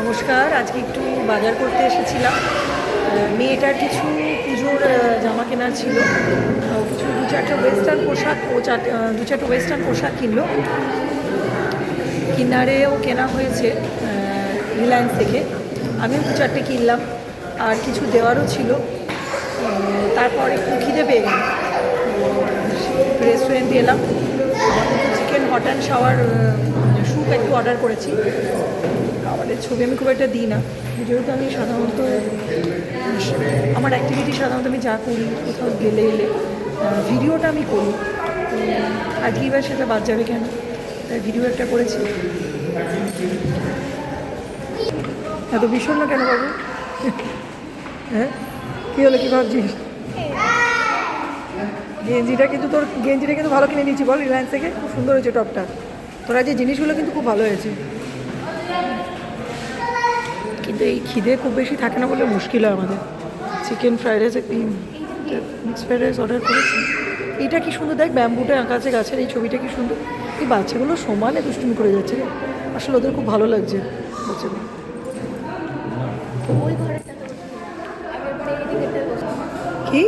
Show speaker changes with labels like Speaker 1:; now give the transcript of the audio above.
Speaker 1: নমস্কার, আজকে একটু বাজার করতে এসেছিলাম। মেয়েটার কিছু পুজোর জামা কেনার ছিল। কিছু দু চারটে ওয়েস্টার্ন পোশাক দু চারটে ওয়েস্টার্ন পোশাক কিনলো। কিনারেও কেনা হয়েছে রিলায়েন্স থেকে। আমিও দু চারটে কিনলাম, আর কিছু দেওয়ারও ছিল। তারপর একটু খিদে পেয়ে গেল, রেস্টুরেন্টে এলাম। Chicken hot and shower soup একটু অর্ডার করেছি। খাবারের ছবি আমি খুব একটা দিই না, যেহেতু আমি সাধারণত আমার অ্যাক্টিভিটি সাধারণত আমি যা করি কোথাও গেলে ভিডিওটা আমি করি। আজকে এবার সেটা বাদ যাবে কেন, তাই ভিডিও একটা করেছি। এত ভীষণ না কেন বাবু? হ্যাঁ, কী হলো, কী ভাবছিস? গেঞ্জিটা কিন্তু ভালো কিনে নিয়েছি বল, রিলায়েন্স থেকে। খুব সুন্দর হয়েছে টপটা। তোরা যে জিনিসগুলো কিন্তু খুব ভালো হয়েছে, কিন্তু এই খিদে খুব বেশি থাকে না বলে মুশকিল হয় আমাদের। Chicken fried rice, mix fried rice order করেছি। এইটা কি সুন্দর দেখ, ব্যাম্বুটা আঁকা আছে গাছের, এই ছবিটা কি সুন্দর। এই বাচ্চাগুলো সমানে দুষ্টুমি করে যাচ্ছে রে, আসলে ওদের খুব ভালো লাগছে বাচ্চাগুলো। কি